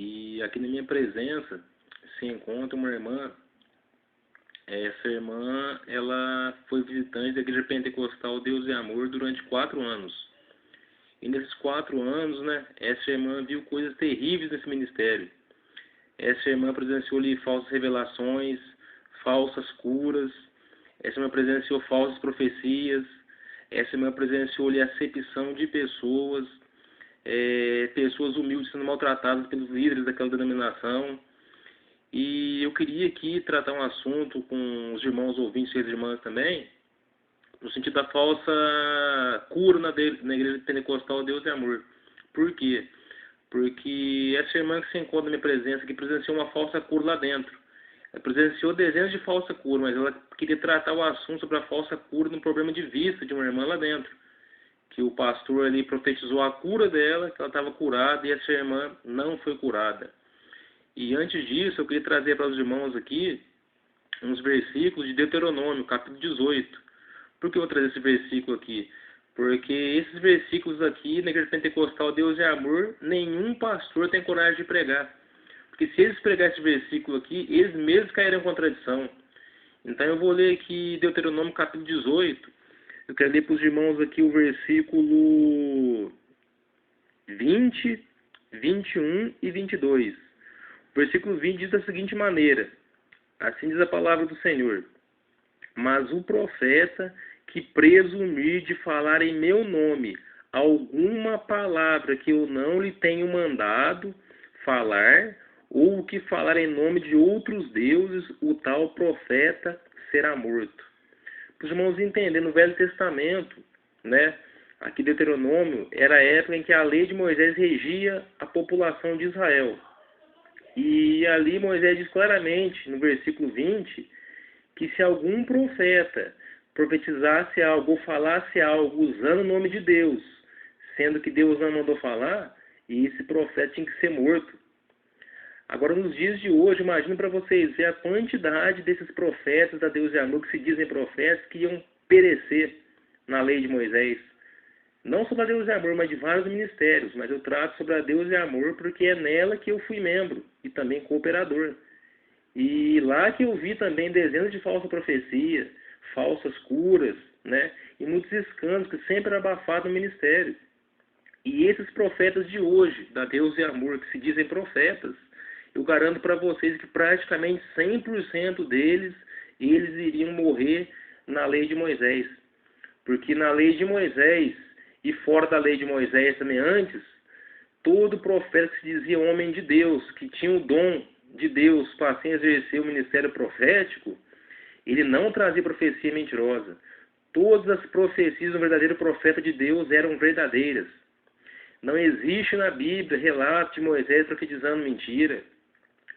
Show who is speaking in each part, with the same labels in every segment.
Speaker 1: E aqui na minha presença se encontra uma irmã. Essa irmã, ela foi visitante da Igreja Pentecostal Deus e Amor durante 4 anos. E nesses 4 anos, né, essa irmã viu coisas terríveis nesse ministério. Essa irmã presenciou ali falsas revelações, falsas curas. Essa irmã presenciou falsas profecias. Essa irmã presenciou ali a acepção de pessoas, pessoas humildes sendo maltratadas pelos líderes daquela denominação. E eu queria aqui tratar um assunto com os irmãos ouvintes e as irmãs também, no sentido da falsa cura na Igreja Pentecostal Deus e Amor. Por quê? Porque essa irmã que se encontra na minha presença, que presenciou uma falsa cura lá dentro. Ela presenciou dezenas de falsa cura, mas ela queria tratar o assunto sobre a falsa cura no problema de vista de uma irmã lá dentro. Que o pastor ali profetizou a cura dela, que ela estava curada, e essa irmã não foi curada. E antes disso, eu queria trazer para os irmãos aqui uns versículos de Deuteronômio, capítulo 18. Por que eu vou trazer esse versículo aqui? Porque esses versículos aqui, na Igreja Pentecostal Deus é Amor, nenhum pastor tem coragem de pregar. Porque se eles pregarem esse versículo aqui, eles mesmos cairão em contradição. Então eu vou ler aqui Deuteronômio, capítulo 18. Eu quero ler para os irmãos aqui o versículo 20, 21 e 22. O versículo 20 diz da seguinte maneira: assim diz a palavra do Senhor: mas o profeta que presumir de falar em meu nome alguma palavra que eu não lhe tenho mandado falar, ou que falar em nome de outros deuses, o tal profeta será morto. Para os irmãos entenderem, no Velho Testamento, né, aqui Deuteronômio, era a época em que a lei de Moisés regia a população de Israel. E ali Moisés diz claramente, no versículo 20, que se algum profeta profetizasse algo ou falasse algo usando o nome de Deus, sendo que Deus não mandou falar, e esse profeta tinha que ser morto. Agora, nos dias de hoje, imagina para vocês ver a quantidade desses profetas da Deus e Amor, que se dizem profetas, que iam perecer na lei de Moisés. Não só da Deus e Amor, mas de vários ministérios. Mas eu trato sobre a Deus e Amor porque é nela que eu fui membro e também cooperador. E lá que eu vi também dezenas de falsas profecias, falsas curas, né? E muitos escândalos que sempre eram abafados no ministério. E esses profetas de hoje, da Deus e Amor, que se dizem profetas, eu garanto para vocês que praticamente 100% deles, eles iriam morrer na lei de Moisés. Porque na lei de Moisés, e fora da lei de Moisés também antes, todo profeta que se dizia homem de Deus, que tinha o dom de Deus para assim exercer o ministério profético, ele não trazia profecia mentirosa. Todas as profecias do verdadeiro profeta de Deus eram verdadeiras. Não existe na Bíblia relato de Moisés profetizando mentira,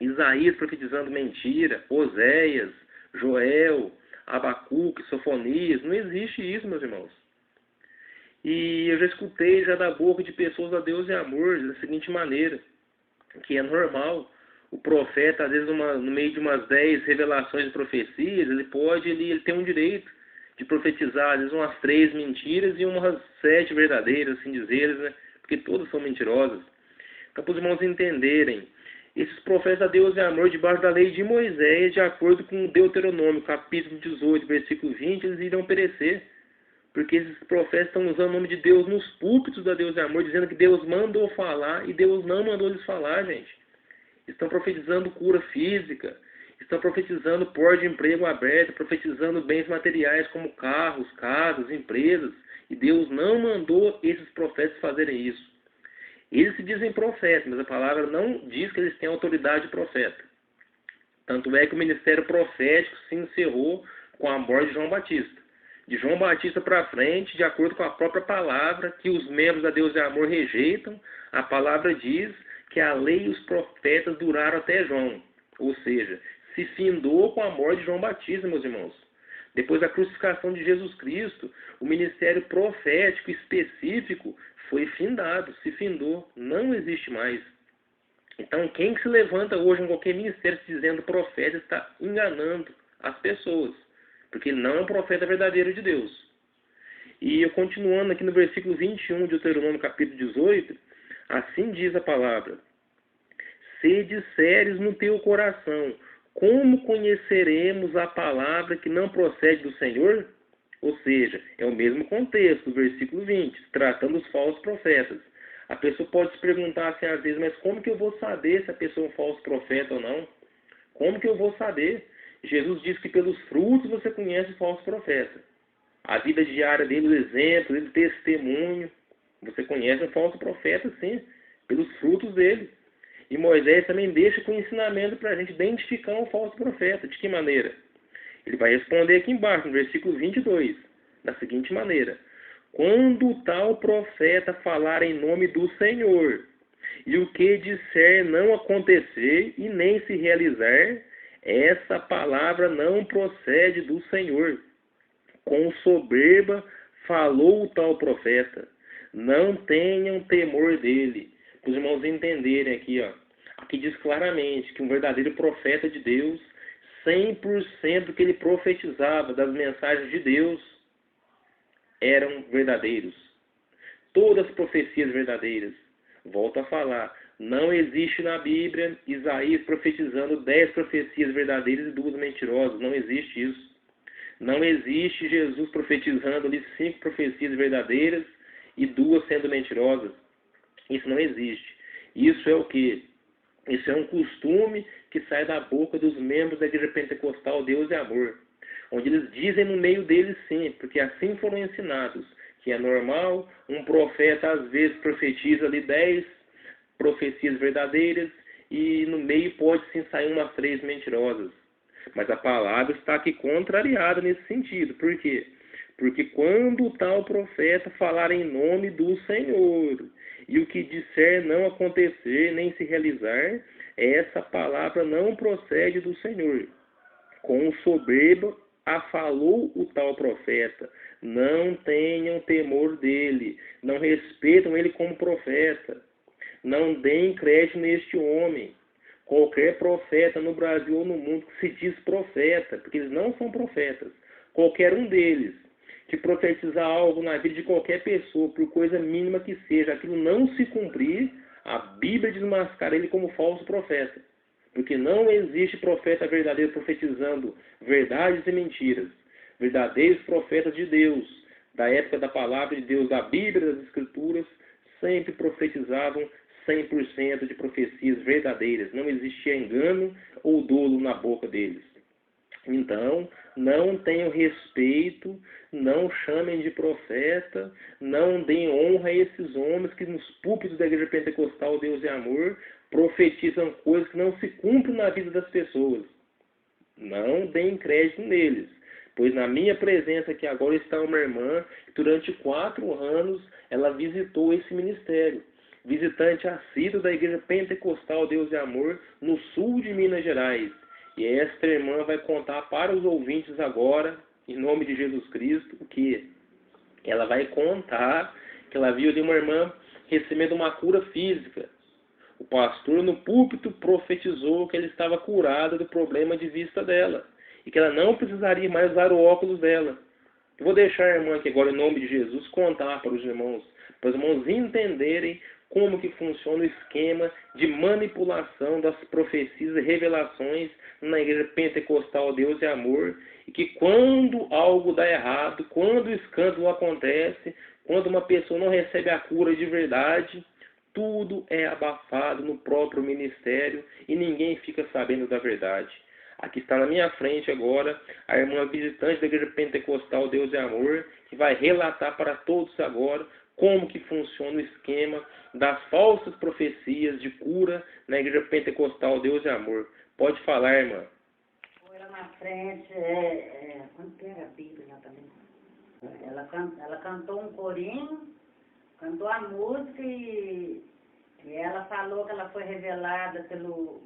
Speaker 1: Isaías profetizando mentira, Oséias, Joel, Abacuque, Sofonias. Não existe isso, meus irmãos. E eu já escutei já da boca de pessoas a Deus e Amor da seguinte maneira, que é normal o profeta, às vezes no meio de umas 10 revelações de profecias, ele tem um direito de profetizar, às vezes umas 3 mentiras e umas 7 verdadeiras, assim dizer, né? Porque todas são mentirosas. Então, para os irmãos entenderem, esses profetas a Deus e Amor, debaixo da lei de Moisés, de acordo com Deuteronômio, capítulo 18, versículo 20, eles irão perecer. Porque esses profetas estão usando o nome de Deus nos púlpitos da Deus e Amor, dizendo que Deus mandou falar e Deus não mandou eles falar, gente. Estão profetizando cura física, estão profetizando porta de emprego aberta, profetizando bens materiais como carros, casas, empresas. E Deus não mandou esses profetas fazerem isso. Eles se dizem profetas, mas a palavra não diz que eles têm autoridade de profeta. Tanto é que o ministério profético se encerrou com a morte de João Batista. De João Batista para frente, de acordo com a própria palavra, que os membros da Deus e Amor rejeitam, a palavra diz que a lei e os profetas duraram até João. Ou seja, se findou com a morte de João Batista, meus irmãos. Depois da crucificação de Jesus Cristo, o ministério profético específico foi findado, se findou, não existe mais. Então, quem se levanta hoje em qualquer ministério se dizendo profeta está enganando as pessoas, porque ele não é um profeta verdadeiro de Deus. E eu continuando aqui no versículo 21 de Deuteronômio capítulo 18, assim diz a palavra: se disseres no teu coração, como conheceremos a palavra que não procede do Senhor? Ou seja, é o mesmo contexto, do versículo 20, tratando os falsos profetas. A pessoa pode se perguntar assim às vezes, mas como que eu vou saber se a pessoa é um falso profeta ou não? Como que eu vou saber? Jesus diz que pelos frutos você conhece o falso profeta. A vida diária dele, o exemplo, o testemunho. Você conhece o falso profeta, sim, pelos frutos dele. E Moisés também deixa com ensinamento para a gente identificar um falso profeta. De que maneira? Ele vai responder aqui embaixo, no versículo 22, da seguinte maneira: quando tal profeta falar em nome do Senhor, e o que disser não acontecer e nem se realizar, essa palavra não procede do Senhor. Com soberba falou o tal profeta. Não tenham temor dele. Para os irmãos entenderem aqui, ó. Aqui diz claramente que um verdadeiro profeta de Deus, 100% do que ele profetizava das mensagens de Deus eram verdadeiros. Todas as profecias verdadeiras. Volto a falar. Não existe na Bíblia Isaías profetizando 10 profecias verdadeiras e 2 mentirosas. Não existe isso. Não existe Jesus profetizando ali 5 profecias verdadeiras e 2 sendo mentirosas. Isso não existe. Isso é o quê? Isso é um costume que sai da boca dos membros da Igreja Pentecostal Deus é Amor. Onde eles dizem no meio deles sim, porque assim foram ensinados, que é normal, um profeta às vezes profetiza ali 10 profecias verdadeiras e no meio pode sim sair umas 3 mentirosas. Mas a palavra está aqui contrariada nesse sentido. Por quê? Porque quando tal profeta falar em nome do Senhor, e o que disser não acontecer nem se realizar, essa palavra não procede do Senhor. Com soberba a falou o tal profeta. Não tenham temor dele, não respeitam ele como profeta. Não deem crédito neste homem. Qualquer profeta no Brasil ou no mundo que se diz profeta, porque eles não são profetas, qualquer um deles que profetizar algo na vida de qualquer pessoa, por coisa mínima que seja, aquilo não se cumprir, a Bíblia desmascara ele como falso profeta. Porque não existe profeta verdadeiro profetizando verdades e mentiras. Verdadeiros profetas de Deus, da época da palavra de Deus, da Bíblia, das Escrituras, sempre profetizavam 100% de profecias verdadeiras. Não existia engano ou dolo na boca deles. Então, não tenham respeito, não chamem de profeta, não deem honra a esses homens que nos púlpitos da Igreja Pentecostal Deus é Amor profetizam coisas que não se cumprem na vida das pessoas. Não deem crédito neles. Pois na minha presença aqui agora está uma irmã que durante 4 anos ela visitou esse ministério. Visitante assíduo da Igreja Pentecostal Deus e Amor no sul de Minas Gerais. E esta irmã vai contar para os ouvintes agora, em nome de Jesus Cristo, o que ela vai contar que ela viu ali uma irmã recebendo uma cura física. O pastor no púlpito profetizou que ela estava curada do problema de vista dela e que ela não precisaria mais usar o óculos dela. Eu vou deixar a irmã aqui agora, em nome de Jesus, contar para os irmãos entenderem como que funciona o esquema de manipulação das profecias e revelações na Igreja Pentecostal Deus e Amor, e que quando algo dá errado, quando o escândalo acontece, quando uma pessoa não recebe a cura de verdade, tudo é abafado no próprio ministério e ninguém fica sabendo da verdade. Aqui está na minha frente agora a irmã visitante da Igreja Pentecostal Deus é Amor, que vai relatar para todos agora como que funciona o esquema das falsas profecias de cura na Igreja Pentecostal Deus é Amor. Pode falar, irmã.
Speaker 2: Foi lá na frente, quando que era a Bíblia lá também? Ela cantou um corinho, cantou a música e ela falou que ela foi revelada pelo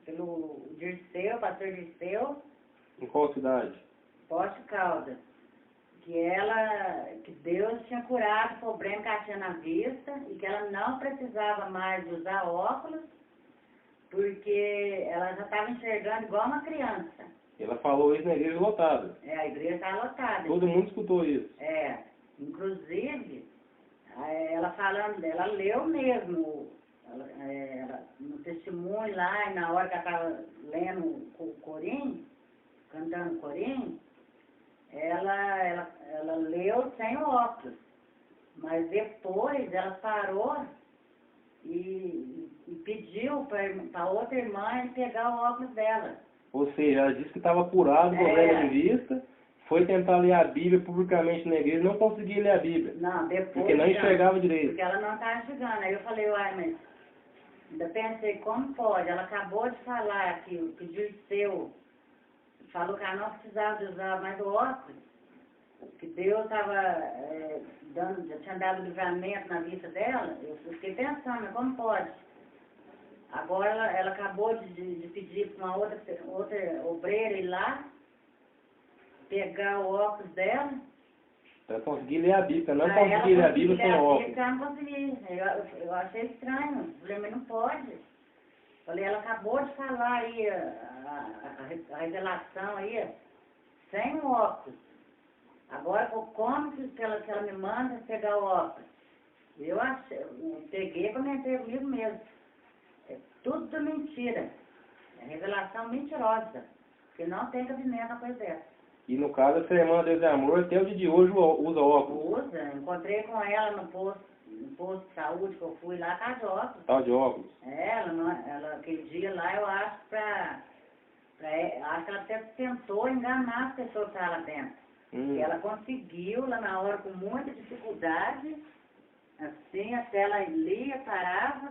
Speaker 2: pelo Dirceu, pastor Dirceu.
Speaker 1: Em qual cidade?
Speaker 2: Poste Caldas. Que Deus tinha curado o problema que ela tinha na vista e que ela não precisava mais usar óculos, porque ela já estava enxergando igual uma criança.
Speaker 1: Ela falou isso na igreja lotada.
Speaker 2: A igreja estava lotada.
Speaker 1: Todo mundo escutou isso.
Speaker 2: Inclusive, ela falando dela, leu mesmo no testemunho lá, e na hora que ela estava lendo o corim, cantando o corim, ela leu sem óculos. Mas depois ela parou e pediu para outra irmã pegar o óculos dela.
Speaker 3: Ou seja, ela disse que estava curada do problema de vista, foi tentar ler a Bíblia publicamente na igreja, não conseguia ler a Bíblia.
Speaker 2: Não, depois...
Speaker 3: Porque não enxergava direito.
Speaker 2: Porque ela não estava enxergando. Aí eu falei, uai, mas... Ainda pensei, como pode? Ela acabou de falar que o pedido seu falou que ela não precisava de usar mais o óculos, que Deus estava já tinha dado livramento na vista dela. Eu fiquei pensando, como pode? Agora ela acabou de pedir para uma outra obreira ir lá, pegar o óculos dela.
Speaker 3: Para conseguir ler a Bíblia, não conseguir ler a Bíblia sem óculos.
Speaker 2: Eu não consegui, eu achei estranho, falei, mas não pode. Falei, ela acabou de falar aí, a revelação aí, sem o óculos. Agora, como que ela me manda pegar o óculos? Eu peguei e comentei comigo mesmo. É tudo mentira. É revelação mentirosa. Porque não tem cabimento uma coisa dessa.
Speaker 3: E no caso, essa irmã Deus é Amor, até o dia de hoje usa óculos.
Speaker 2: Usa. Encontrei com ela no posto de saúde que eu fui lá, tá de óculos.
Speaker 3: Tá de óculos.
Speaker 2: Ela aquele dia lá, eu acho acho que ela até tentou enganar as pessoas que estavam lá dentro. E ela conseguiu, lá na hora, com muita dificuldade, assim, até ela lia, parava,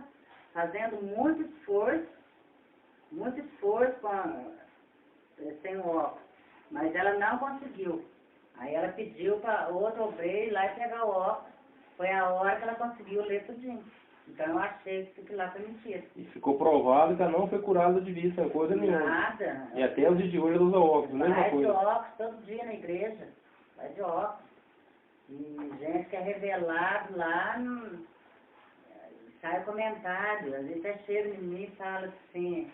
Speaker 2: fazendo muito esforço sem o óculos. Mas ela não conseguiu. Aí ela pediu para outro obreiro ir lá e pegar o óculos. Foi a hora que ela conseguiu ler tudinho. Então eu achei que aquilo lá foi mentira.
Speaker 3: E ficou provado que ela não foi curada de vista, coisa nenhuma.
Speaker 2: Nada.
Speaker 3: E até os dias de hoje ela usa óculos, mesma coisa.
Speaker 2: Vai de óculos todo dia na igreja. Vai de óculos. E gente que é revelado lá, sai comentário. Às vezes chega em mim e fala assim,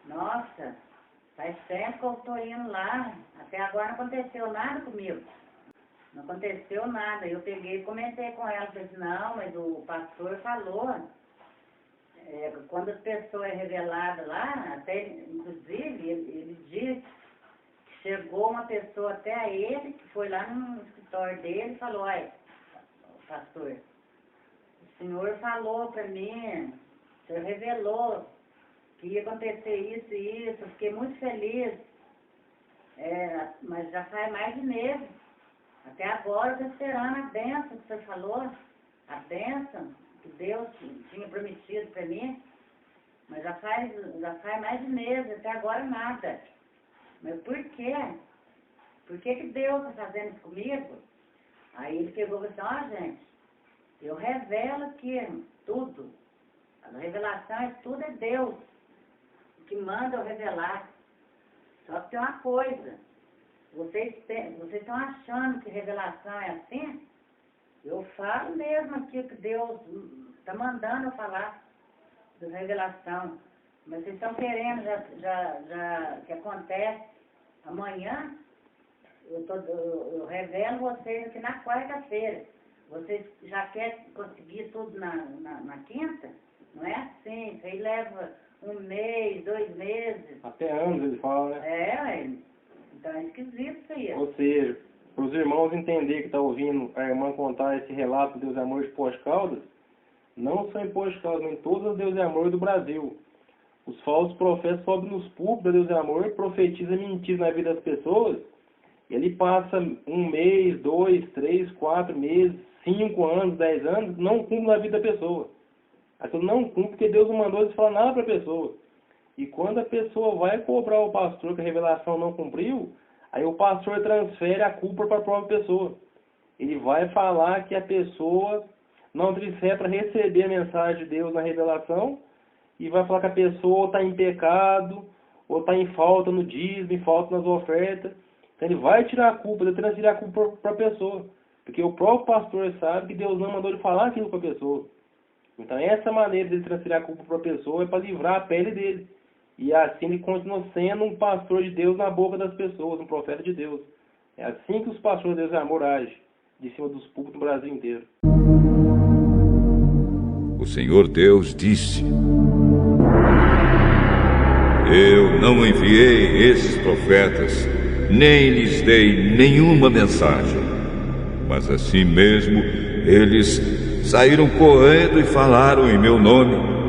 Speaker 2: nossa, faz tempo que eu estou indo lá, até agora não aconteceu nada comigo. Não aconteceu nada. Eu peguei e comentei com ela, falei assim, não, mas o pastor falou, quando as pessoas é revelada lá, até inclusive ele disse que chegou uma pessoa até a ele, que foi lá no escritório dele e falou, olha, pastor, o senhor falou para mim, o senhor revelou que ia acontecer isso e isso, eu fiquei muito feliz, mas já faz mais de mês. Até agora eu estou esperando a bênção que o senhor falou, a bênção que Deus tinha prometido para mim, mas já faz mais de mês, até agora nada. Mas por quê? Por que Deus está fazendo isso comigo? Aí ele pegou e disse, gente, eu revelo aqui tudo. A revelação, tudo é Deus. O que manda eu revelar. Só que tem uma coisa. Vocês estão achando que revelação é assim? Eu falo mesmo aqui que Deus está mandando eu falar de revelação. Mas vocês estão querendo já que acontece amanhã, eu revelo vocês aqui na quarta-feira. Vocês já querem conseguir tudo na quinta? Não é assim, isso aí leva 1 mês, 2 meses.
Speaker 3: Até anos ele fala, né?
Speaker 2: Então é esquisito isso aí.
Speaker 3: Ou seja, para os irmãos entenderem que estão ouvindo a irmã contar esse relato de Deus e Amor de Poços de Caldas, não só em Poços de Caldas, mas em todas as Deus e Amor do Brasil. Os falsos profetas sobem nos púlpitos da Deus e Amor, profetizam mentiras na vida das pessoas, e ele passa 1 mês, 2, 3, 4 meses, 5 anos, 10 anos, não cumpre na vida da pessoa. Aquilo não cumpre porque Deus não mandou eles falar nada para a pessoa. E quando a pessoa vai cobrar o pastor que a revelação não cumpriu, aí o pastor transfere a culpa para a própria pessoa. Ele vai falar que a pessoa não trouxe para receber a mensagem de Deus na revelação, e vai falar que a pessoa está em pecado, ou está em falta no dízimo, em falta nas ofertas. Então ele vai tirar a culpa, ele transferir a culpa para a pessoa. Porque o próprio pastor sabe que Deus não mandou ele falar aquilo para a pessoa. Então essa maneira de ele transferir a culpa para a pessoa é para livrar a pele dele. E assim ele continua sendo um pastor de Deus na boca das pessoas, um profeta de Deus. É assim que os pastores de Deus e Amor agem, de cima dos púlpitos do Brasil inteiro.
Speaker 4: O Senhor Deus disse: não enviei esses profetas, nem lhes dei nenhuma mensagem. Mas assim mesmo, eles saíram correndo e falaram em meu nome.